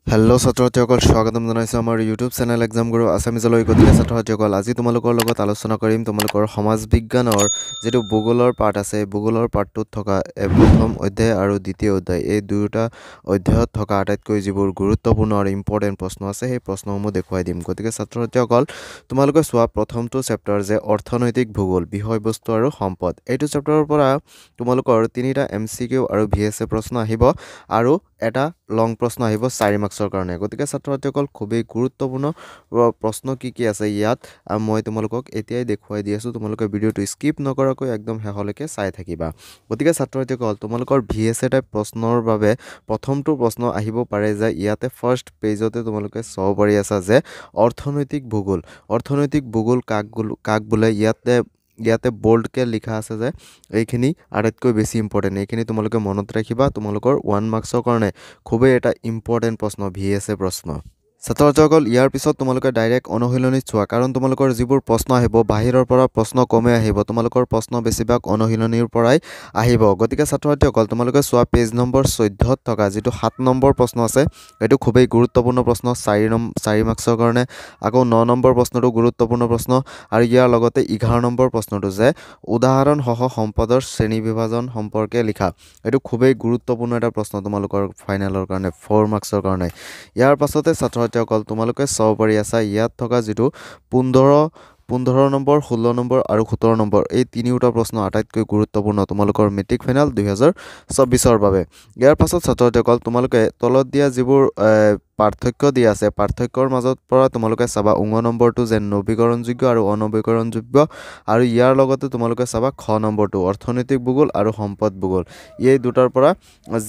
hello' ছাত্ৰসকল স্বাগতম জনাইছো আমাৰ ইউটিউব চেনেল এক্সাম গুৰু আছামিজলৈ গতিকে ছাত্ৰসকল আজি তোমালোকৰ লগত আলোচনা কৰিম তোমালোকৰ সমাজ বিজ্ঞানৰ যেটো ভূগোলৰ পাঠ আছে ভূগোলৰ পাঠটোত থকা প্ৰথম অধ্যায় আৰু দ্বিতীয় অধ্যায় এই দুয়োটা অধ্যায়ত থকা আটাইতকৈ যিবোৰ গুৰুত্বপূৰ্ণ আৰু ইম্পৰ্টেন্ট প্ৰশ্ন আছে সেই প্ৰশ্নসমূহ দেখুৱাই দিম গতিকে ছাত্ৰসকল তোমালোকে চোৱা প্ৰথমটো চেপ্টাৰ যে অৰ্থনৈতিক ভূগোল বিষয়বস্তু আৰু সম্পদ এইটো চেপ্টাৰৰ পৰা তোমালোকৰ তিনিটা এমসিকিউ আৰু ভিএছএ প্ৰশ্ন আহিব আৰু এটা লং প্ৰশ্ন আহিব 4 মাৰ্কছৰ কাৰণে গতিকে ছাত্ৰসকল খুবেই গুৰুত্বপূৰ্ণ প্ৰশ্ন কি আছে ইয়াত মই তোমালোকক এতিয়াই দেখুৱাই দি আছো তোমালোকে ভিডিওটো স্কিপ নকৰাকৈ একদম হেহলৈকে চাই থাকিবা গতিকে ছাত্ৰসকল তোমালোকৰ ভিএছএ টাইপ প্ৰশ্নৰ বাবে প্ৰথমটো প্ৰশ্ন আহিব পাৰে যে ইয়াতে ফাৰ্স্ট পেজতে তোমালোকে চাব পাৰি আছে যে অৰ্থনৈতিক ভূগোল কাক বোলে ইয়াতে बोल्ड के लिखा আছে যে এইখিনি আটাইতকৈ বেছি ইম্পৰ্টেন্ট এইখিনি তোমালোকে মনত ৰাখিবা তোমালোকৰ 1 মাৰ্কছৰ কাৰণে খুবেই এটা ইম্পৰ্টেন্ট প্ৰশ্ন ভিএছএ প্ৰশ্ন ছাত্ৰসকল ইয়াৰ পিছত তোমালোকে ডাইৰেক্ট অনুশীলনীত চোৱা কাৰণ তোমালোকৰ যিবোৰ প্ৰশ্ন আহিব বাহিৰৰ পৰা প্ৰশ্ন কমে আহিব তোমালোকৰ প্ৰশ্ন বেছিভাগ অনুশীলনীৰ পৰাই আহিব গতিকে ছাত্ৰসকল তোমালোকে চোৱা পেজ নম্বৰ 14ত থকা যেটো 7 নম্বৰ প্ৰশ্ন আছে এটো খুবেই গুৰুত্বপূৰ্ণ প্ৰশ্ন 4 মাৰ্কছৰ কাৰণে আকৌ 9 নম্বৰ প্ৰশ্নটো গুৰুত্বপূৰ্ণ প্ৰশ্ন আৰু ইয়াৰ লগতে 11 নম্বৰ প্ৰশ্নটো যে উদাহৰণ সহ সম্পদৰ শ্ৰেণী বিভাজন সম্পৰ্কে লিখা এটো খুবেই গুৰুত্বপূৰ্ণ এটা প্ৰশ্ন তোমালোকৰ ফাইনেলৰ কাৰণে 4 মাৰ্কছৰ কাৰণে ইয়াৰ পাছতে ছাত্ৰসকল তোমালোকে চাব পাৰি আছে ইয়াত থকা যেটো 15 নম্বৰ 16 নম্বৰ আৰু 17 নম্বৰ এই তিনিটা প্ৰশ্ন আটাইতকৈ গুৰুত্বপূৰ্ণ তোমালোকৰ মেট্ৰিক ফাইনেল 2024 ৰ বাবে ইয়াৰ পাছত ছাত্ৰসকল তোমালোকে তলত দিয়া যিবোৰ পাৰ্থক্য দিয়া আছে পাৰ্থক্যৰ মাজত পৰা তোমালোকে চাবা 19 নম্বৰটো যে নৱীকৰণযোগ্য আৰু অনৱীকৰণযোগ্য আৰু ইয়াৰ লগতে তোমালোকে চাবা খ নম্বৰটো অৰ্থনৈতিক ভূগোল আৰু সম্পদ ভূগোল এই দুটাৰ পৰা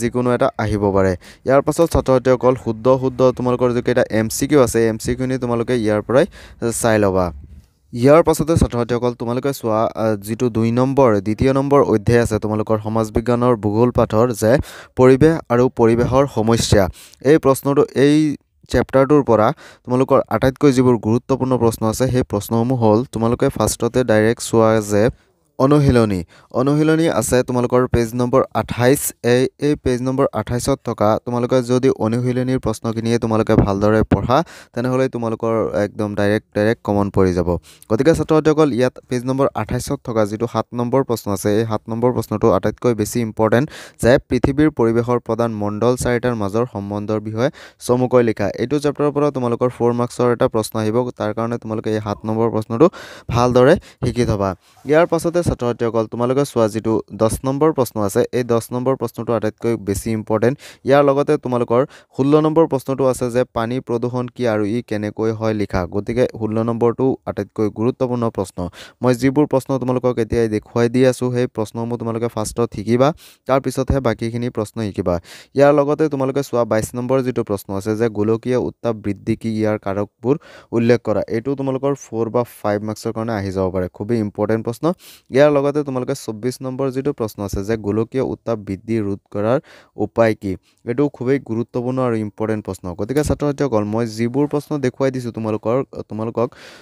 যিকোনো এটা আহিব পাৰে ইয়াৰ পাছত ছাত্ৰসকল শুদ্ধ তোমালোকৰ যে এটা এমসিকিউ আছে এমসিকিউনি তোমালোকে ইয়াৰ পৰাই চাই লবা ইয়াৰ পাছতে ছাত্ৰসকল তোমালোকে চোৱা যেটো 2 নম্বৰ দ্বিতীয় নম্বৰ অধ্যায় আছে তোমালোকৰ সমাজ বিজ্ঞানৰ ভূগোল পাঠৰ যে পৰিবেশ আৰু পৰিবেশৰ সমস্যা এই প্ৰশ্নটো এই চেপ্টাৰটোৰ পৰা তোমালোকৰ আটাইতকৈ যিবোৰ গুৰুত্বপূৰ্ণ প্ৰশ্ন আছে সেই প্ৰশ্নসমূহ হল তোমালোকে ফাৰ্ষ্টতে ডাইৰেক্ট চোৱা যে অনুশীলনী আছে তোমালোকৰ পেজ নম্বৰ 28 এই পেজ নম্বৰ 28 ত থকা তোমালোকে যদি অনুশীলনীৰ প্ৰশ্নখিনিয়ে তোমালোকে ভালদৰে পঢ়া তেনেহলে তোমালোকৰ একদম ডাইৰেক্ট কমন পৰি যাব গতিকে ছাত্ৰসকল ইয়াত পেজ নম্বৰ 28 ত থকা যেটো 7 নম্বৰ প্ৰশ্ন আছে এই 7 নম্বৰ প্ৰশ্নটো আটাইতকৈ বেছি ইম্পৰ্টেন্ট যে পৃথিৱীৰ পৰিবেশৰ প্ৰধান মণ্ডল চাৰিটাৰ মাজৰ সম্বন্ধৰ বিষয়ে চমুকৈ লিখা এইটো চেপ্টাৰৰ পৰা তোমালোকৰ 4 মাৰ্কছৰ এটা প্ৰশ্ন আহিব তাৰ কাৰণে তোমালোকে এই 7 নম্বৰ প্ৰশ্নটো ভালদৰে শিকি থবা ইয়াৰ পাছতে ছাত্ৰসকল তোমালোকে চোৱা যেটো 10 নম্বৰ প্ৰশ্ন আছে এই 10 নম্বৰ প্ৰশ্নটো আটাইতকৈ বেছি ইম্পৰ্টেন্ট ইয়াৰ লগতে তোমালোকৰ 16 নম্বৰ প্ৰশ্নটো আছে যে পানী প্ৰদূষণ কি আৰু ই কেনেকৈ হয় লিখা গতিকে 16 নম্বৰটো আটাইতকৈ গুৰুত্বপূৰ্ণ প্ৰশ্ন মই যিবোৰ প্ৰশ্ন তোমালোকক এতিয়া দেখুৱাই দি আছো সেই প্ৰশ্নসমূহ তোমালোকে ফাৰ্ষ্টত শিকিবা তাৰ পিছতহে বাকিখিনি প্ৰশ্ন শিকিবা ইয়াৰ লগতে তোমালোকে চোৱা 22 নম্বৰ যেটো প্ৰশ্ন আছে যে গোলকীয় উত্তাপ বৃদ্ধি কি ইয়াৰ কাৰকবোৰ উল্লেখ কৰা এটো তোমালোকৰ 4 বা 5 মাৰ্কছৰ কাৰণে আহি যাব পাৰে খুবই ইম্পৰ্টেন্ট প্ৰশ্ন ইয়াৰ লগতে তোমালোকে 24 নম্বৰ যেটো প্ৰশ্ন আছে যে গোলকীয় উত্তাপ বৃদ্ধি ৰোধ কৰাৰ উপায় কি এটো খুবেই গুৰুত্বপূৰ্ণ আৰু ইম্পৰ্টেন্ট প্ৰশ্ন গতিকে ছাত্ৰসকল মই যিবোৰ প্ৰশ্ন দেখুৱাই দিছো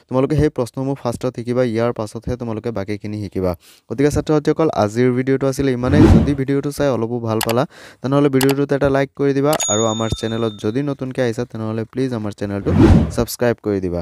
তোমালোকে সেই প্ৰশ্নসমূহ ফাৰ্ষ্টত শিকিবা ইয়াৰ পাছতহে তোমালোকে বাকিখিনি শিকিবা গতিকে ছাত্ৰসকল আজিৰ ভিডিওটো আছিল ইমানেই যদি ভিডিওটো চাই অলপো ভাল পালা তেনেহলে ভিডিওটোত এটা লাইক কৰি দিবা আৰু আমাৰ চেনেলত যদি নতুনকৈ আহিছা তেনেহলে প্লিজ আমাৰ চেনেলটো সাবস্ক্ৰাইব কৰি দিবা